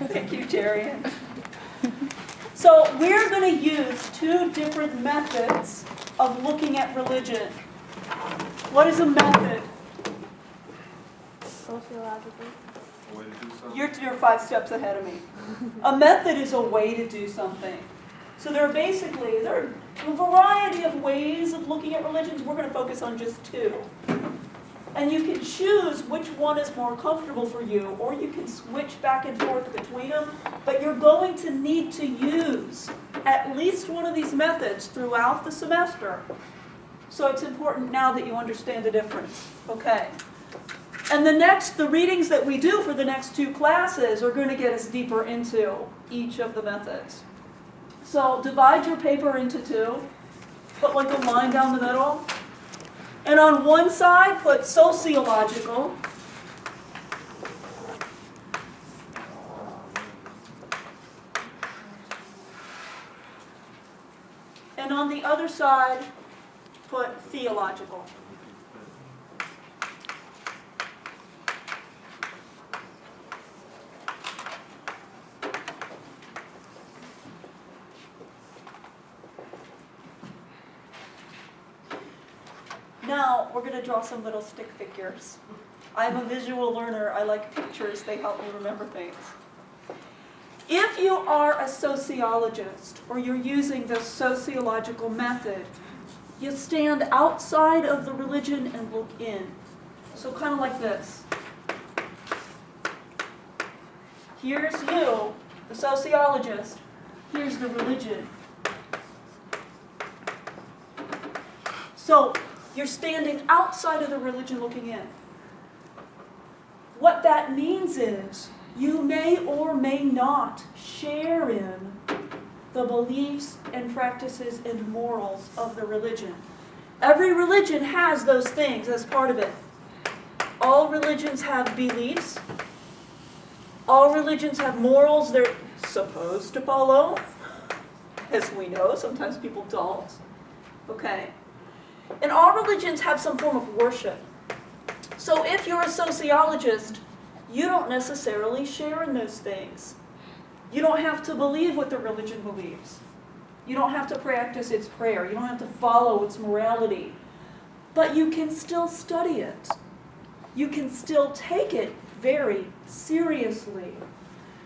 Thank you, Jerry. So we're going to use two different methods of looking at religion. What is a method? Sociological. You're 5 steps ahead of me. A method is a way to do something. So there are a variety of ways of looking at religions. We're going to focus on just two. And you can choose which one is more comfortable for you, or you can switch back and forth between them. But you're going to need to use at least one of these methods throughout the semester. So it's important now that you understand the difference. Okay. And the readings that we do for the next 2 classes are going to get us deeper into each of the methods. So divide your paper into 2. Put like a line down the middle. And on one side, put sociological. And on the other side, put theological. Now, we're going to draw some little stick figures. I'm a visual learner. I like pictures. They help me remember things. If you are a sociologist, or you're using the sociological method, you stand outside of the religion and look in. So kind of like this. Here's you, the sociologist. Here's the religion. So you're standing outside of the religion looking in. What that means is you may or may not share in the beliefs and practices and morals of the religion. Every religion has those things as part of it. All religions have beliefs. All religions have morals they're supposed to follow. As we know, sometimes people don't. Okay? And all religions have some form of worship. So if you're a sociologist, you don't necessarily share in those things. You don't have to believe what the religion believes. You don't have to practice its prayer. You don't have to follow its morality. But you can still study it. You can still take it very seriously.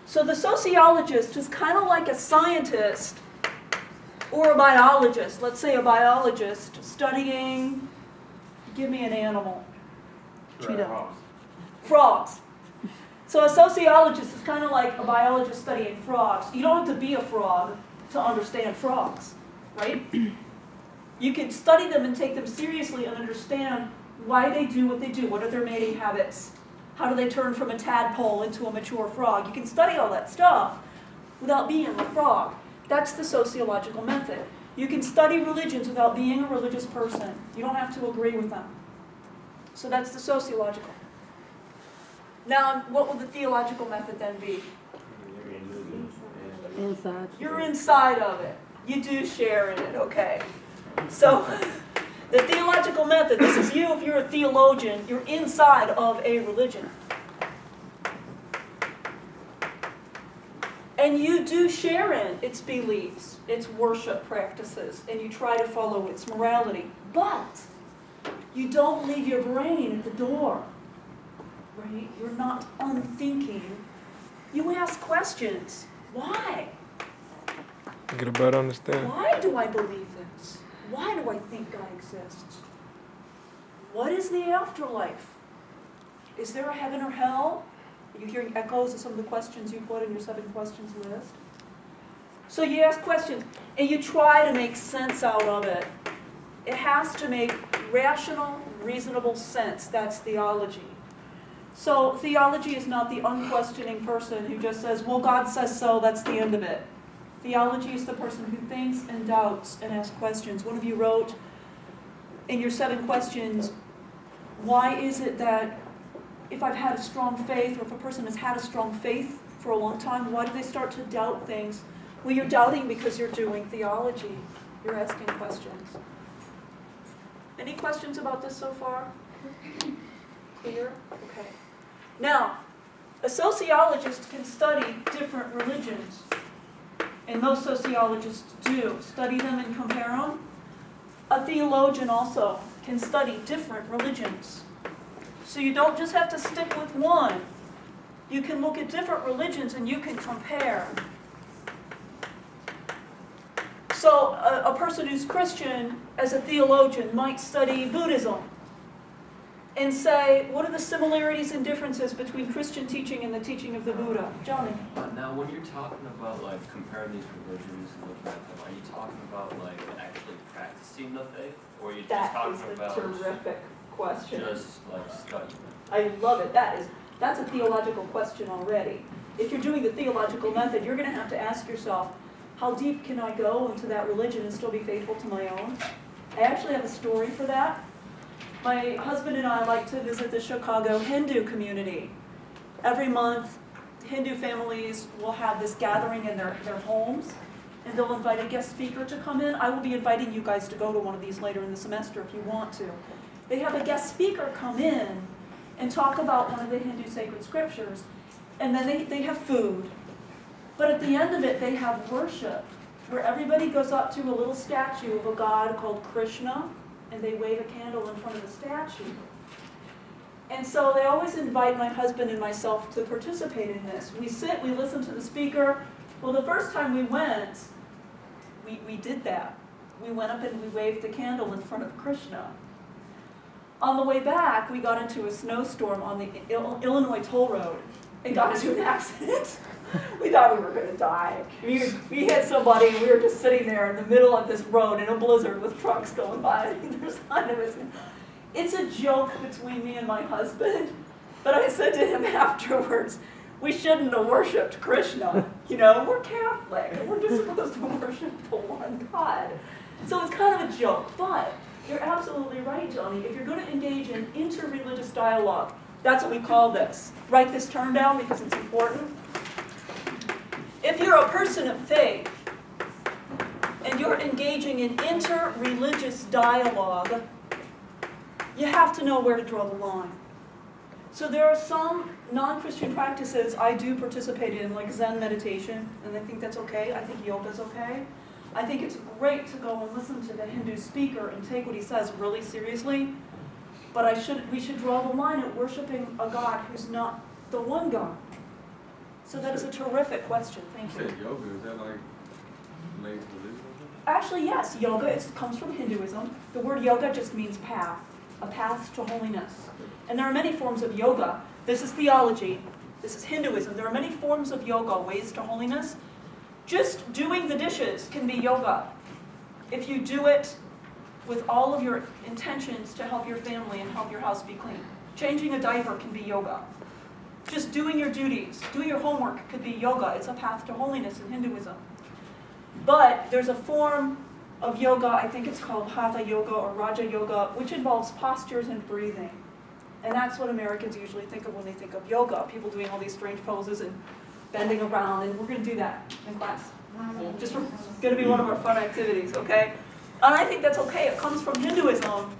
So the sociologist is kind of like a scientist or a biologist. Let's say a biologist studying, give me an animal. Cheetah. Frogs. So a sociologist is kind of like a biologist studying frogs. You don't have to be a frog to understand frogs, right? You can study them and take them seriously and understand why they do what they do. What are their mating habits? How do they turn from a tadpole into a mature frog? You can study all that stuff without being a frog. That's the sociological method. You can study religions without being a religious person. You don't have to agree with them. So that's the sociological. Now, what would the theological method then be? Inside. You're inside of it. You do share in it, okay. So, the theological method, this is you if you're a theologian, you're inside of a religion. And you do share in its beliefs, its worship practices, and you try to follow its morality. But you don't leave your brain at the door, right? You're not unthinking. You ask questions. Why? Get a better understanding. Why do I believe this? Why do I think God exists? What is the afterlife? Is there a heaven or hell? Are you hearing echoes of some of the questions you put in your 7 questions list? So you ask questions, and you try to make sense out of it. It has to make rational, reasonable sense. That's theology. So theology is not the unquestioning person who just says, well, God says so, that's the end of it. Theology is the person who thinks and doubts and asks questions. One of you wrote in your 7 questions, why is it that if I've had a strong faith, or if a person has had a strong faith for a long time, why do they start to doubt things? Well, you're doubting because you're doing theology. You're asking questions. Any questions about this so far? Clear? Okay. Now, A sociologist can study different religions, and most sociologists do, study them and compare them. A theologian also can study different religions. So you don't just have to stick with one. You can look at different religions and you can compare. So a person who's Christian, as a theologian, might study Buddhism and say, what are the similarities and differences between Christian teaching and the teaching of the Buddha? Johnny? Now, when you're talking about like comparing these religions and looking at them, are you talking about like actually practicing the faith, or are you just talking about terrific question. just like studying it? I love it. That's a theological question already. If you're doing the theological method, you're going to have to ask yourself, how deep can I go into that religion and still be faithful to my own? I actually have a story for that. My husband and I like to visit the Chicago Hindu community. Every month, Hindu families will have this gathering in their homes, and they'll invite a guest speaker to come in. I will be inviting you guys to go to one of these later in the semester if you want to. They have a guest speaker come in and talk about one of the Hindu sacred scriptures, and then they have food. But at the end of it, they have worship, where everybody goes up to a little statue of a god called Krishna, and they wave a candle in front of the statue. And so they always invite my husband and myself to participate in this. We sit, we listen to the speaker. Well, the first time we went, we did that. We went up and we waved the candle in front of Krishna. On the way back, we got into a snowstorm on the Illinois toll road and got into an accident. We thought we were going to die. We hit somebody, and we were just sitting there in the middle of this road in a blizzard with trucks going by. It's a joke between me and my husband, but I said to him afterwards, we shouldn't have worshipped Krishna. You know, we're Catholic, and we're just supposed to worship the one God. So it's kind of a joke, but you're absolutely right, Johnny. If you're going to engage in interreligious dialogue, that's what we call this. Write this term down because it's important. If you're a person of faith and you're engaging in interreligious dialogue, you have to know where to draw the line. So there are some non-Christian practices I do participate in, like Zen meditation, and I think that's okay. I think yoga's okay. I think it's great to go and listen to the Hindu speaker and take what he says really seriously, but we should draw the line at worshiping a God who's not the one God. So that is a terrific question. Thank you. You said yoga, is that like related to religion? Actually, yes, yoga comes from Hinduism. The word yoga just means path, a path to holiness. And there are many forms of yoga. This is theology. This is Hinduism. There are many forms of yoga, ways to holiness. Just doing the dishes can be yoga. If you do it with all of your intentions to help your family and help your house be clean. Changing a diaper can be yoga. Just doing your duties, doing your homework could be yoga. It's a path to holiness in Hinduism. But there's a form of yoga, I think it's called Hatha yoga or Raja yoga, which involves postures and breathing. And that's what Americans usually think of when they think of yoga. People doing all these strange poses and bending around, and we're going to do that in class. Just going to be one of our fun activities, okay? And I think that's okay. It comes from Hinduism,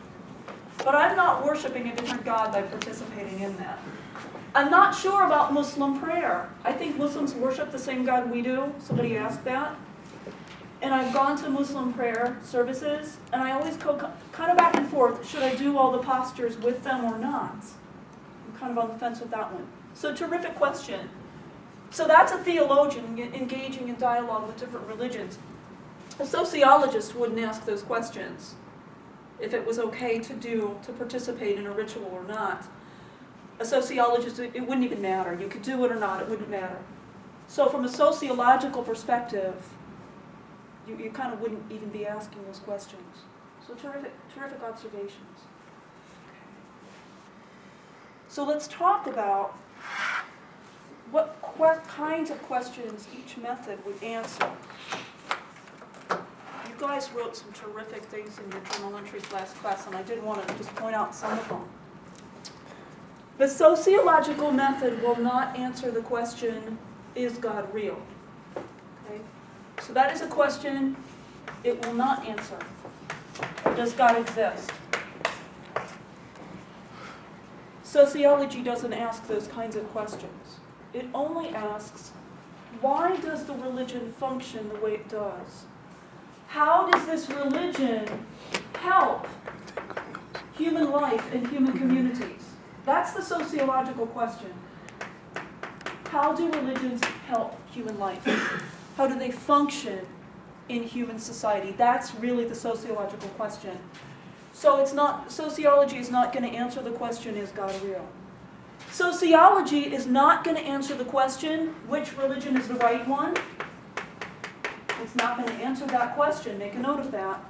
but I'm not worshiping a different God by participating in that. I'm not sure about Muslim prayer. I think Muslims worship the same God we do. Somebody asked that. And I've gone to Muslim prayer services, and I always go kind of back and forth. Should I do all the postures with them or not? I'm kind of on the fence with that one. So terrific question. So that's a theologian engaging in dialogue with different religions. A sociologist wouldn't ask those questions if it was okay to participate in a ritual or not. A sociologist, it wouldn't even matter. You could do it or not, it wouldn't matter. So from a sociological perspective, you kind of wouldn't even be asking those questions. So terrific observations. So let's talk about what kinds of questions each method would answer. You guys wrote some terrific things in your journal entries last class, and I did want to just point out some of them. The sociological method will not answer the question, is God real? Okay? So that is a question it will not answer. Does God exist? Sociology doesn't ask those kinds of questions. It only asks, why does the religion function the way it does? How does this religion help human life and human communities? That's the sociological question. How do religions help human life? How do they function in human society? That's really the sociological question. So sociology is not going to answer the question, is God real? Sociology is not going to answer the question, which religion is the right one? It's not going to answer that question. Make a note of that.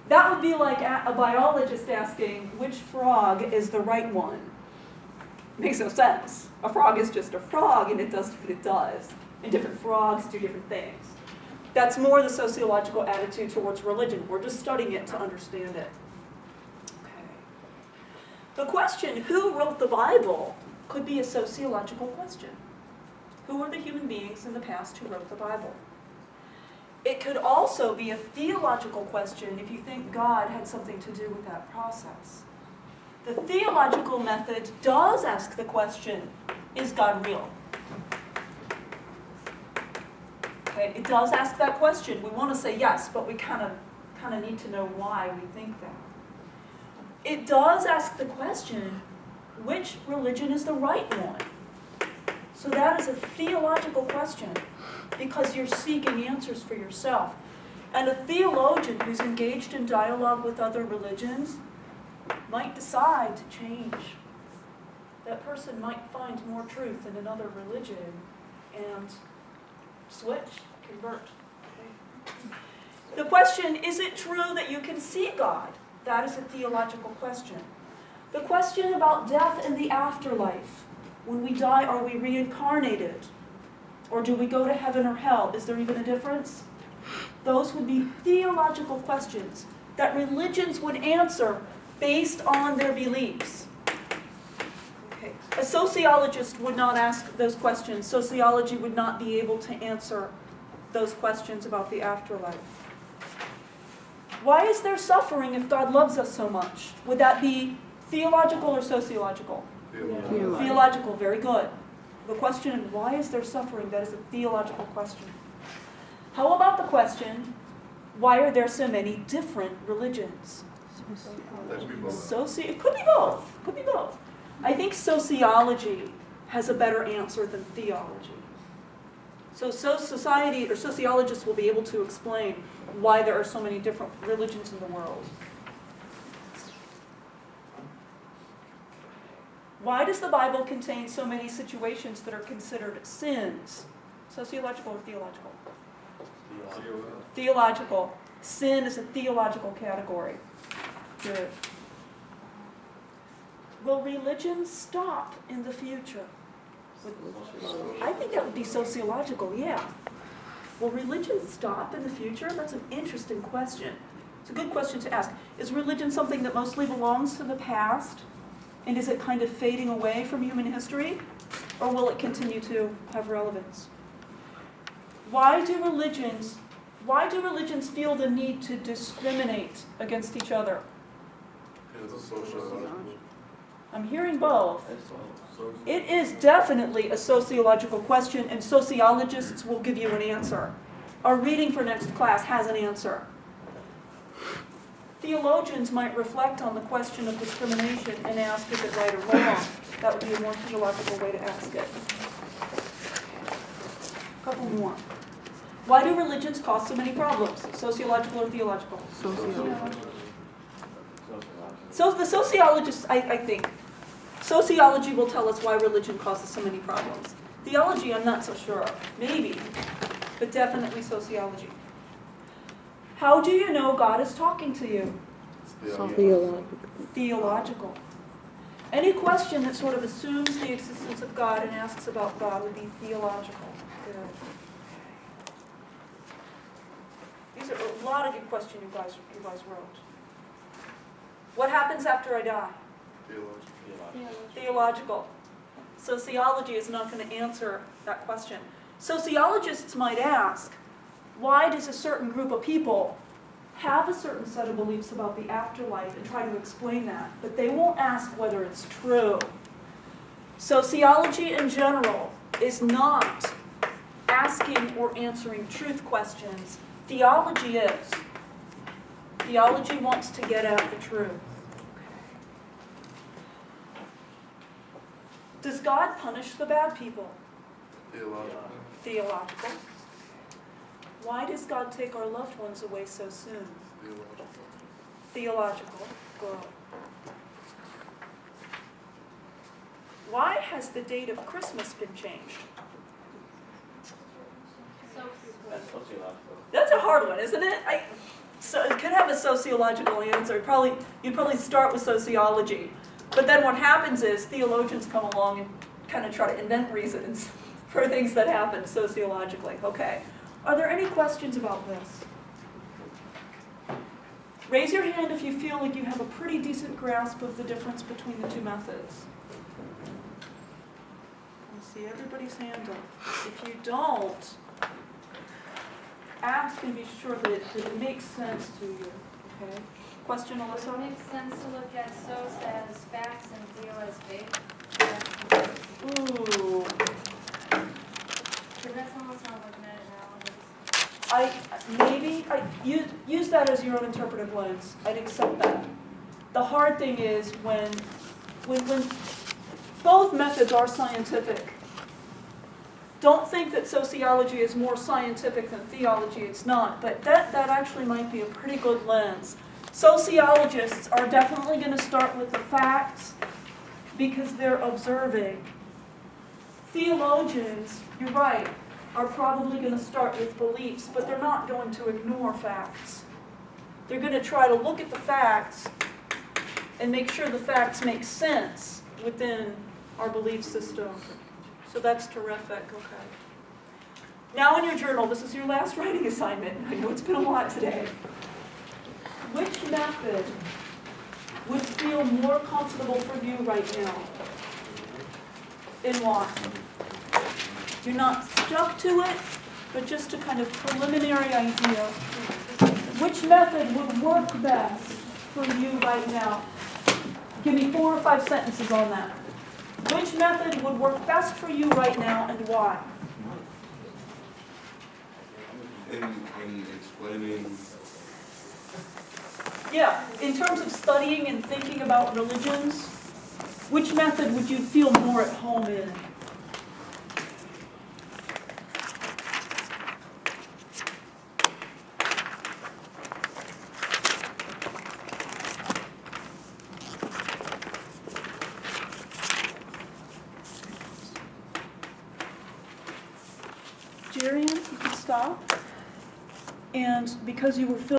That would be like a biologist asking, which frog is the right one? Makes no sense. A frog is just a frog, and it does what it does. And different frogs do different things. That's more the sociological attitude towards religion. We're just studying it to understand it. Okay. The question, who wrote the Bible, could be a sociological question. Who are the human beings in the past who wrote the Bible? It could also be a theological question if you think God had something to do with that process. The theological method does ask the question, is God real? Okay, it does ask that question. We want to say yes, but we kind of need to know why we think that. It does ask the question, which religion is the right one? So that is a theological question because you're seeking answers for yourself. And a theologian who's engaged in dialogue with other religions might decide to change. That person might find more truth in another religion and switch, convert. Okay. The question, is it true that you can see God? That is a theological question. The question about death and the afterlife. When we die, are we reincarnated? Or do we go to heaven or hell? Is there even a difference? Those would be theological questions that religions would answer based on their beliefs. Okay. A sociologist would not ask those questions. Sociology would not be able to answer those questions about the afterlife. Why is there suffering if God loves us so much? Would that be theological or sociological? Theological, very good. The question of why is there suffering, that is a theological question. How about the question, why are there so many different religions? It could be both. Could be both. I think sociology has a better answer than theology. So society or sociologists will be able to explain why there are so many different religions in the world. Why does the Bible contain so many situations that are considered sins? Sociological or theological? Theological. Sin is a theological category. Good. Will religion stop in the future? I think that would be sociological, yeah. Will religion stop in the future? That's an interesting question. It's a good question to ask. Is religion something that mostly belongs to the past? And is it kind of fading away from human history? Or will it continue to have relevance? Why do religions feel the need to discriminate against each other? I'm hearing both. It is definitely a sociological question, and sociologists will give you an answer. Our reading for next class has an answer. Theologians might reflect on the question of discrimination and ask, is it right or wrong? That would be a more theological way to ask it. A couple more. Why do religions cause so many problems? Sociological or theological? Sociological. So the sociologists, I think, sociology will tell us why religion causes so many problems. Theology, I'm not so sure. Maybe, but definitely sociology. How do you know God is talking to you? Theological. Any question that sort of assumes the existence of God and asks about God would be theological. Good. These are a lot of good questions you guys wrote. What happens after I die? Theological. Sociology is not going to answer that question. Sociologists might ask, why does a certain group of people have a certain set of beliefs about the afterlife and try to explain that, but they won't ask whether it's true. Sociology in general is not asking or answering truth questions. Theology is. Theology wants to get at the truth. Does God punish the bad people? Theological. Theological. Why does God take our loved ones away so soon? Theological. Good. Why has the date of Christmas been changed? That's sociological. That's a hard one, isn't it? So it could have a sociological answer. You'd probably start with sociology. But then what happens is theologians come along and kind of try to invent reasons for things that happen sociologically. Okay. Are there any questions about this? Raise your hand if you feel like you have a pretty decent grasp of the difference between the two methods. I see everybody's hand up. If you don't, ask and be sure that it makes sense to you. Okay? Question, Would Alyssa? it make sense to look at SOS as facts and theo as faith? Ooh. Because that's almost how I'm looking at it now. Use that as your own interpretive lens. I'd accept that. The hard thing is when both methods are scientific. Don't think that sociology is more scientific than theology. It's not. But that actually might be a pretty good lens. Sociologists are definitely going to start with the facts because they're observing. Theologians, you're right, are probably going to start with beliefs, but they're not going to ignore facts. They're going to try to look at the facts and make sure the facts make sense within our belief system. So that's terrific, okay. Now in your journal, this is your last writing assignment. I know it's been a lot today. Which method would feel more comfortable for you right now? And why? You're not stuck to it, but just a kind of preliminary idea. Which method would work best for you right now? Give me 4 or 5 sentences on that. Which method would work best for you right now and why? In explaining. Yeah, in terms of studying and thinking about religions, which method would you feel more at home in? Jerian, you can stop. And because you were